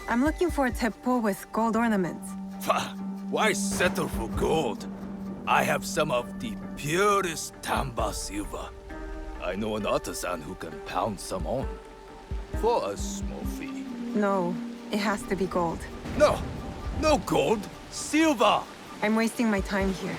I'm looking for a teppo with gold ornaments. Why settle for gold? I have some of the purest Tamba silver. I know an artisan who can pound some on. For a small fee. No, it has to be gold. No! No gold! Silver! I'm wasting my time here.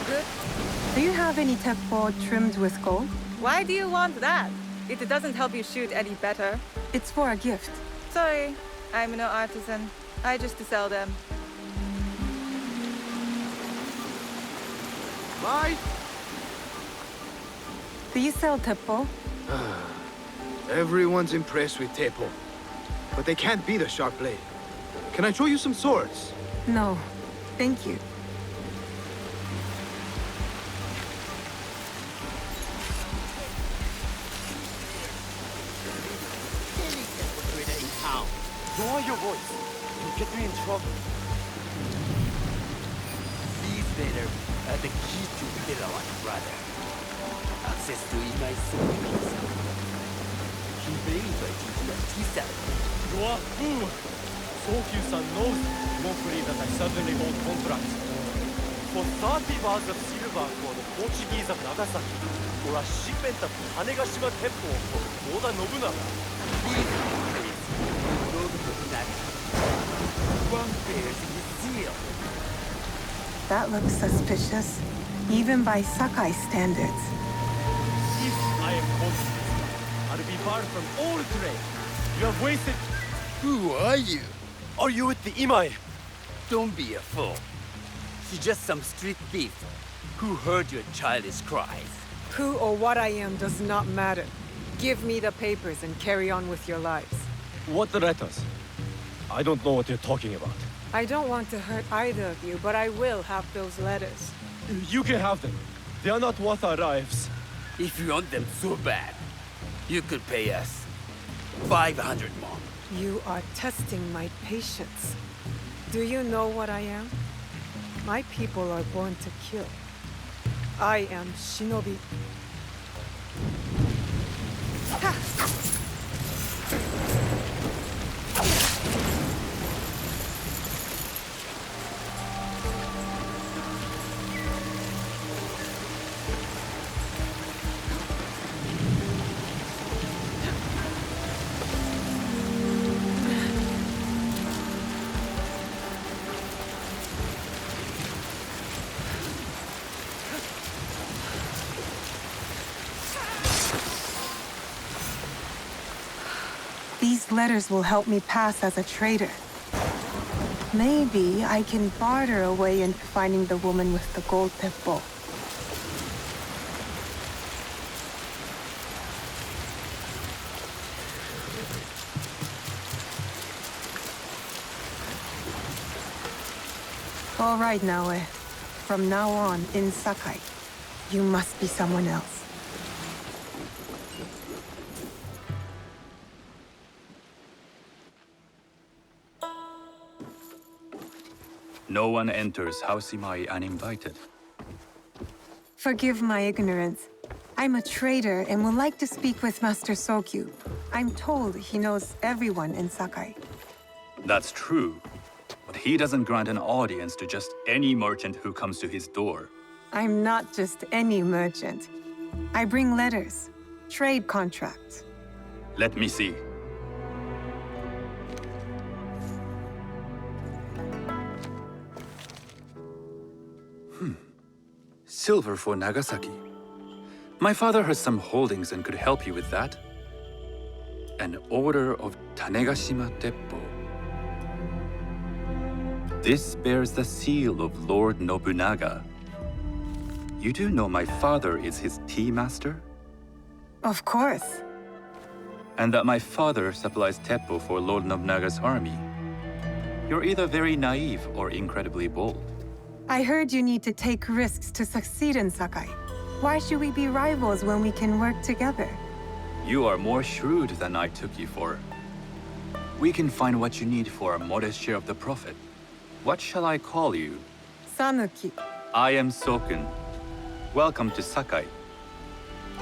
Good? Do you have any teppo trimmed with gold? Why do you want that? It doesn't help you shoot any better. It's for a gift. Sorry, I'm no artisan. I just sell them. Mai? Do you sell teppo? Everyone's impressed with Teppo, but they can't beat a sharp blade. Can I show you some swords? No, thank you. Lower your voice. You'll get me in trouble. These letters are the key to feudal, brother. Access to immersive sources. Conveyed by Tisa. You are fool! Sokyu-san knows you won't believe that I suddenly hold contracts. For 30 bars of silver for the Portuguese of Nagasaki, or a shipment of Tanegashima Temple for Oda Nobunaga. One bears his seal. That looks suspicious, even by Sakai standards. If I am caught, I'll be barred from all trade. You have wasted... Who are you? Are you with the Imai? Don't be a fool. She's just some street thief who heard your childish cries. Who or what I am does not matter. Give me the papers and carry on with your lives. What letters? I don't know what you're talking about. I don't want to hurt either of you, but I will have those letters. You can have them. They are not worth our lives. If you want them so bad, you could pay us 500 more. You are testing my patience. Do you know what I am? My people are born to kill. I am shinobi. These letters will help me pass as a trader. Maybe I can barter a way into finding the woman with the gold teppo. All right, Naoe. From now on, in Sakai, you must be someone else. No one enters House Imai uninvited. Forgive my ignorance. I'm a trader and would like to speak with Master Sokyu. I'm told he knows everyone in Sakai. That's true, but he doesn't grant an audience to just any merchant who comes to his door. I'm not just any merchant. I bring letters, trade contracts. Let me see. Silver for Nagasaki. My father has some holdings and could help you with that. An order of Tanegashima Teppo. This bears the seal of Lord Nobunaga. You do know my father is his tea master? Of course. And that my father supplies Teppo for Lord Nobunaga's army. You're either very naive or incredibly bold. I heard you need to take risks to succeed in Sakai. Why should we be rivals when we can work together? You are more shrewd than I took you for. We can find what you need for a modest share of the profit. What shall I call you? Sanuki. I am Sokun. Welcome to Sakai.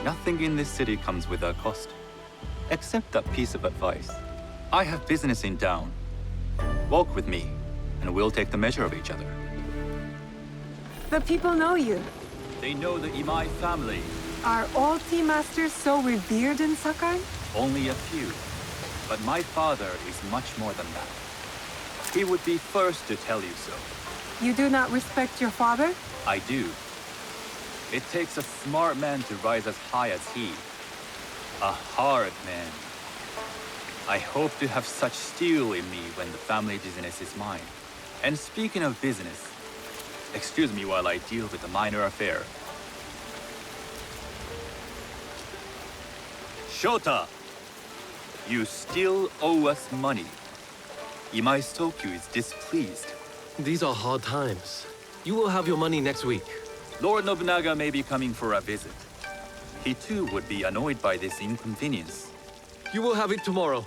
Nothing in this city comes without cost. Except that piece of advice. I have business in town. Walk with me, and we'll take the measure of each other. The people know you. They know the Imai family. Are all tea masters so revered in Sakai? Only a few. But my father is much more than that. He would be first to tell you so. You do not respect your father? I do. It takes a smart man to rise as high as he. A hard man. I hope to have such steel in me when the family business is mine. And speaking of business, excuse me while I deal with a minor affair. Shota! You still owe us money. Imai Sokyu is displeased. These are hard times. You will have your money next week. Lord Nobunaga may be coming for a visit. He too would be annoyed by this inconvenience. You will have it tomorrow.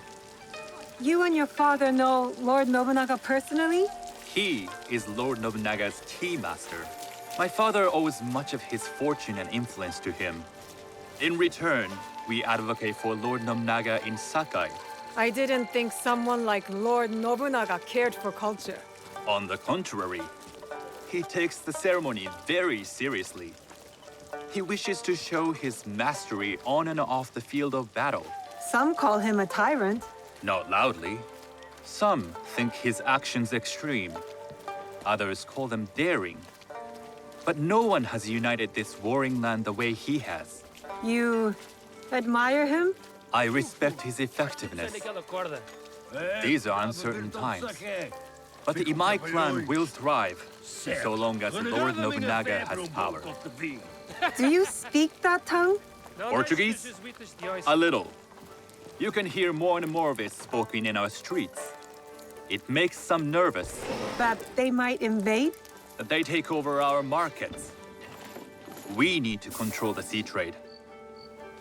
You and your father know Lord Nobunaga personally? He is Lord Nobunaga's tea master. My father owes much of his fortune and influence to him. In return, we advocate for Lord Nobunaga in Sakai. I didn't think someone like Lord Nobunaga cared for culture. On the contrary, he takes the ceremony very seriously. He wishes to show his mastery on and off the field of battle. Some call him a tyrant. Not loudly. Some think his actions extreme. Others call them daring. But no one has united this warring land the way he has. You admire him? I respect his effectiveness. These are uncertain times. But the Imai clan will thrive, so long as Lord Nobunaga has power. Do you speak that tongue? Portuguese? A little. You can hear more and more of it spoken in our streets. It makes some nervous. That they might invade? That they take over our markets. We need to control the sea trade.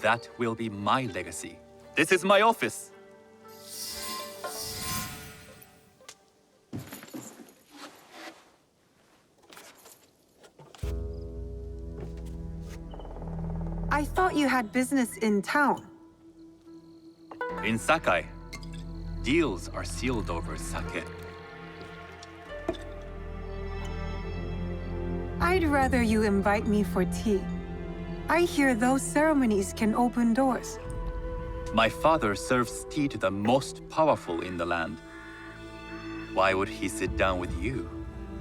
That will be my legacy. This is my office. I thought you had business in town. In Sakai, deals are sealed over sake. I'd rather you invite me for tea. I hear those ceremonies can open doors. My father serves tea to the most powerful in the land. Why would he sit down with you?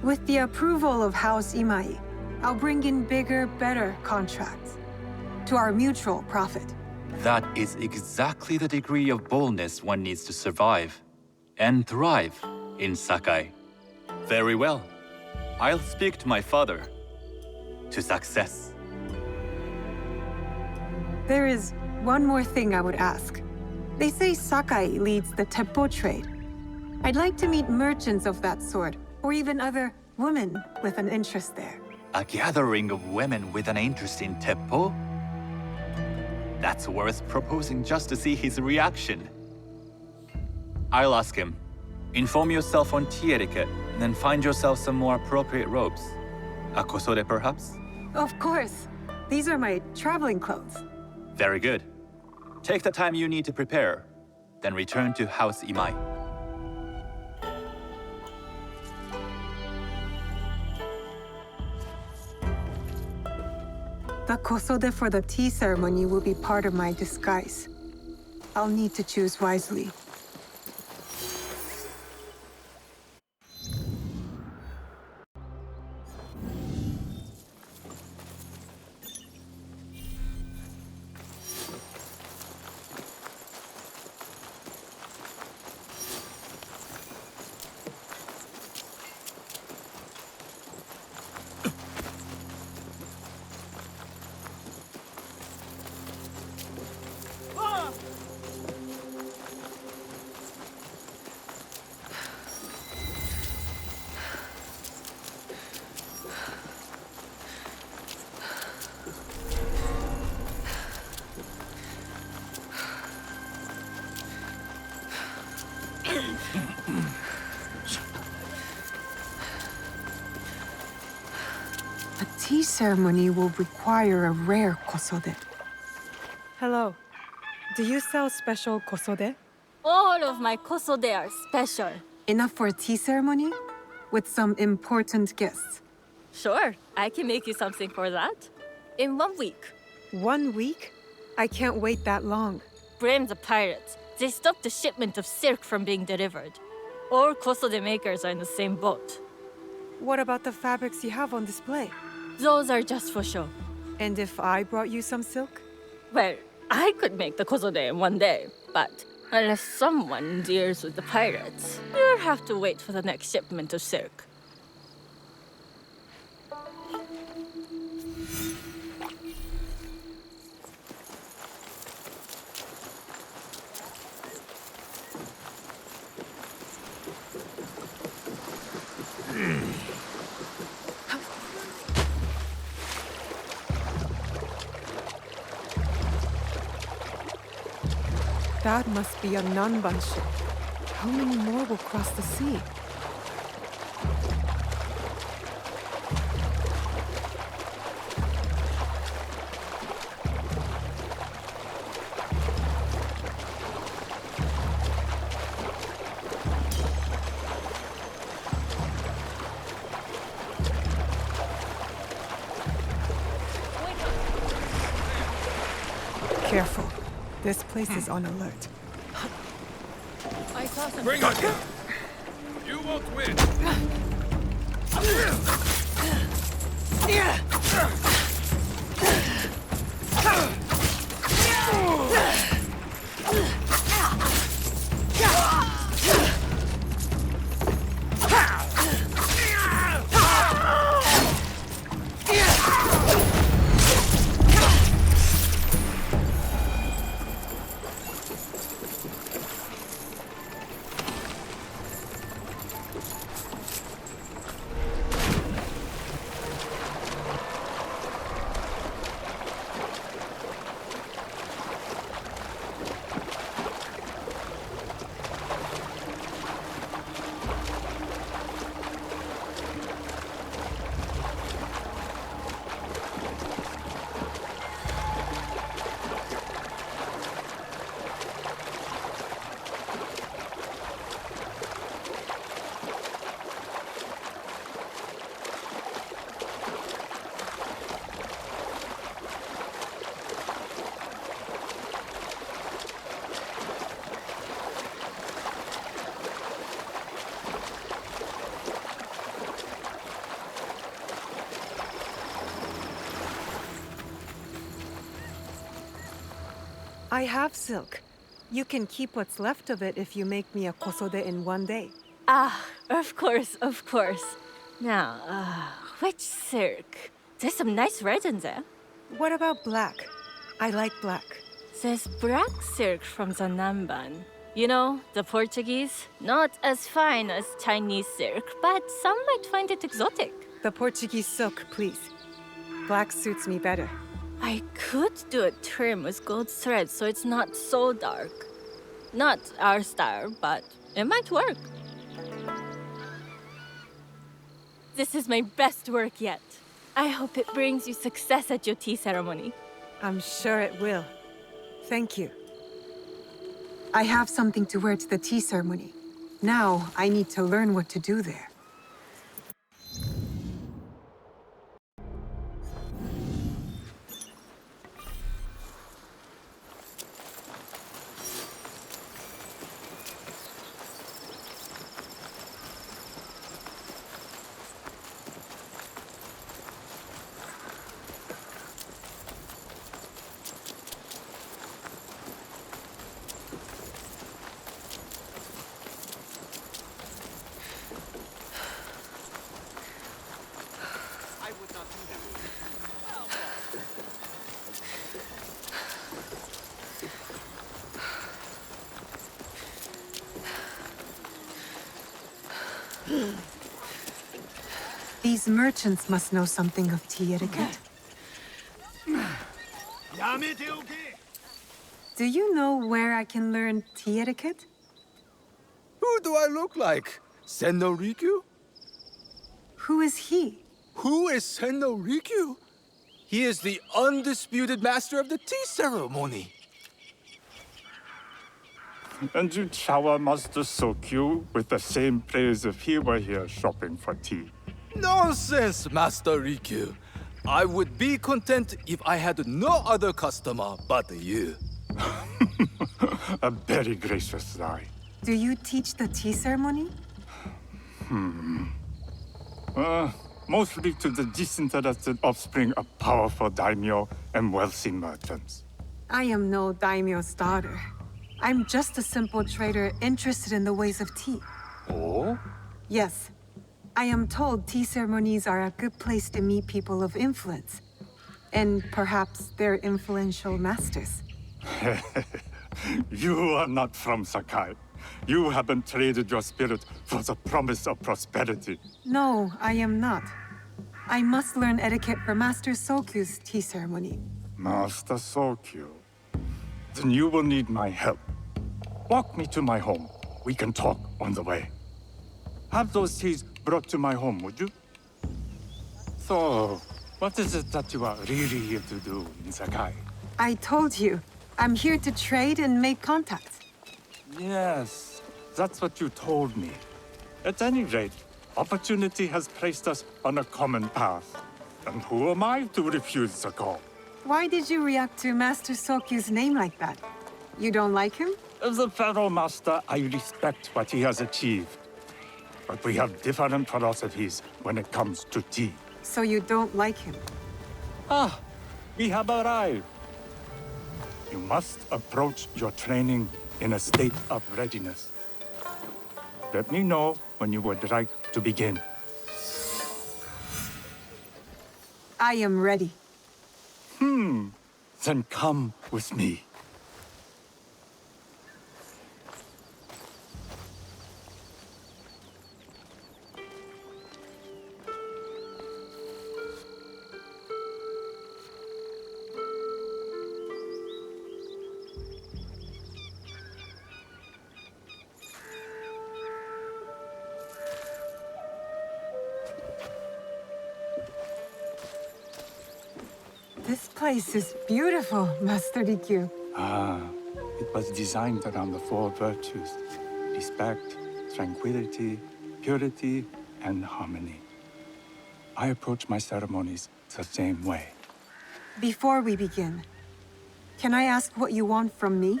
With the approval of House Imai, I'll bring in bigger, better contracts. To our mutual profit. That is exactly the degree of boldness one needs to survive and thrive in Sakai. Very well. I'll speak to my father. To success. There is one more thing I would ask. They say Sakai leads the teppo trade. I'd like to meet merchants of that sort, or even other women with an interest there. A gathering of women with an interest in teppo? That's worth proposing just to see his reaction. I'll ask him. Inform yourself on tea etiquette, and then find yourself some more appropriate robes. A kosode, perhaps? Of course. These are my traveling clothes. Very good. Take the time you need to prepare, then return to House Imai. The kosode for the tea ceremony will be part of my disguise. I'll need to choose wisely. ceremony will require a rare kosode. Hello. Do you sell special kosode? All of my kosode are special. Enough for a tea ceremony? With some important guests. Sure, I can make you something for that. In 1 week. 1 week? I can't wait that long. Blame the pirates. They stopped the shipment of silk from being delivered. All kosode makers are in the same boat. What about the fabrics you have on display? Those are just for show. And if I brought you some silk? Well, I could make the kosode in 1 day, but unless someone deals with the pirates, you'll have to wait for the next shipment of silk. That must be a Nanban ship. How many more will cross the sea? Careful. This place is on alert. I saw some. Bring it! You won't win! I have silk. You can keep what's left of it if you make me a kosode in 1 day. Ah, of course, of course. Now, which silk? There's some nice red in there. What about black? I like black. There's black silk from the Namban. You know, the Portuguese. Not as fine as Chinese silk, but some might find it exotic. The Portuguese silk, please. Black suits me better. I could do a trim with gold thread so it's not so dark. Not our style, but it might work. This is my best work yet. I hope it brings you success at your tea ceremony. I'm sure it will. Thank you. I have something to wear to the tea ceremony. Now, I need to learn what to do there. These merchants must know something of tea etiquette. Do you know where I can learn tea etiquette? Who do I look like? Sen No Rikyu? Who is he? Who is Sen No Rikyu? He is the undisputed master of the tea ceremony. And you shower Master Sokyu with the same praise if he were here shopping for tea. Nonsense, Master Rikyu. I would be content if I had no other customer but you. A very gracious lie. Do you teach the tea ceremony? Mostly to the disinterested offspring of powerful daimyo and wealthy merchants. I am no daimyo's daughter. I'm just a simple trader interested in the ways of tea. Oh? Yes. I am told tea ceremonies are a good place to meet people of influence. And perhaps their influential masters. You are not from Sakai. You haven't traded your spirit for the promise of prosperity. No, I am not. I must learn etiquette for Master Sokyu's tea ceremony. Master Sokyu. Then you will need my help. Walk me to my home. We can talk on the way. Have those teas brought to my home, would you? So, what is it that you are really here to do in Sakai? I told you, I'm here to trade and make contacts. Yes, that's what you told me. At any rate, opportunity has placed us on a common path. And who am I to refuse the call? Why did you react to Master Sokyu's name like that? You don't like him? As a Pharaoh Master, I respect what he has achieved. But we have different philosophies when it comes to tea. So you don't like him? Ah, we have arrived. You must approach your training in a state of readiness. Let me know when you would like to begin. I am ready. Then come with me. This place is beautiful, Master Rikyu. It was designed around the four virtues: respect, tranquility, purity, and harmony. I approach my ceremonies the same way. Before we begin, can I ask what you want from me?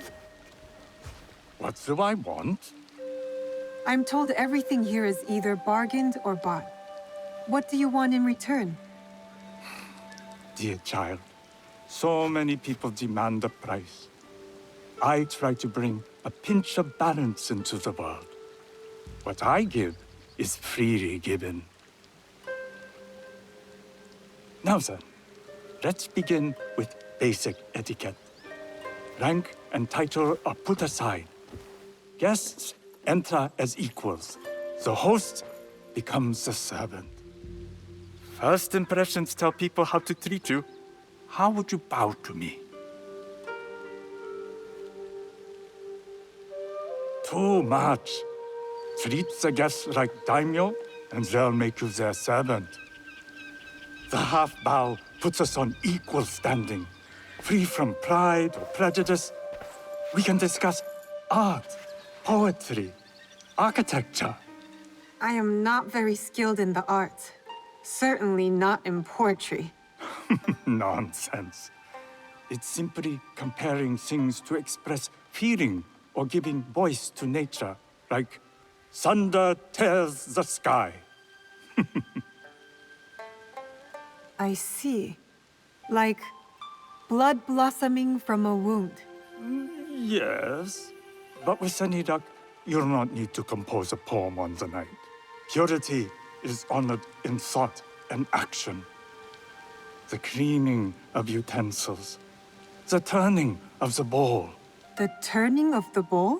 What do I want? I'm told everything here is either bargained or bought. What do you want in return? Dear child, so many people demand a price. I try to bring a pinch of balance into the world. What I give is freely given. Now then, let's begin with basic etiquette. Rank and title are put aside. Guests enter as equals. The host becomes the servant. First impressions tell people how to treat you. How would you bow to me? Too much. Treat the guests like daimyo, and they'll make you their servant. The half bow puts us on equal standing, free from pride or prejudice. We can discuss art, poetry, architecture. I am not very skilled in the arts. Certainly not in poetry. Nonsense. It's simply comparing things to express feeling or giving voice to nature, like thunder tears the sky. I see. Like blood blossoming from a wound. Yes, but with any luck, you'll not need to compose a poem on the night. Purity is honored in thought and action. The cleaning of utensils, the turning of the bowl. The turning of the bowl?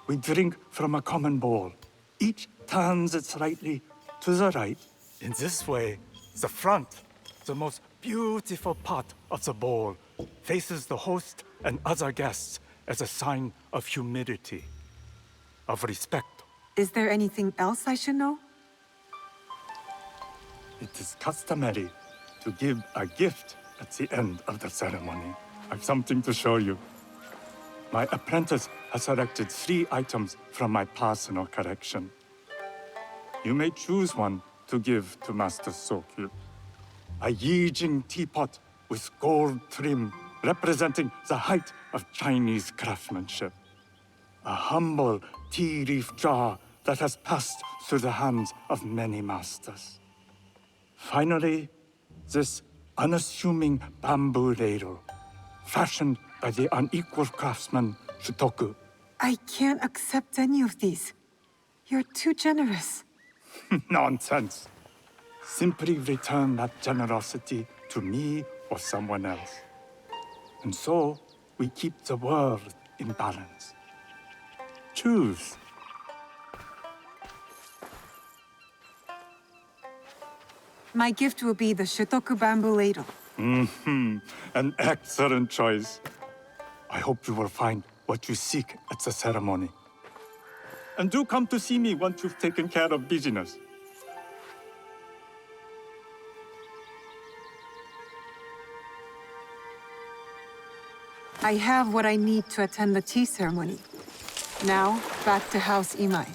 We drink from a common bowl. Each turns it slightly to the right. In this way, the front, the most beautiful part of the bowl, faces the host and other guests as a sign of humility, of respect. Is there anything else I should know? it is customary to give a gift at the end of the ceremony. I've something to show you. My apprentice has selected 3 items from my personal collection. You may choose one to give to Master Sokyu. A Yijing teapot with gold trim representing the height of Chinese craftsmanship. A humble tea leaf jar that has passed through the hands of many masters. Finally, this unassuming bamboo ladle, fashioned by the unequal craftsman Shutoku. I can't accept any of these. You're too generous. Nonsense. Simply return that generosity to me or someone else. And so, we keep the world in balance. Choose. My gift will be the Shutoku bamboo ladle. An excellent choice. I hope you will find what you seek at the ceremony. And do come to see me once you've taken care of business. I have what I need to attend the tea ceremony. Now, back to House Imai.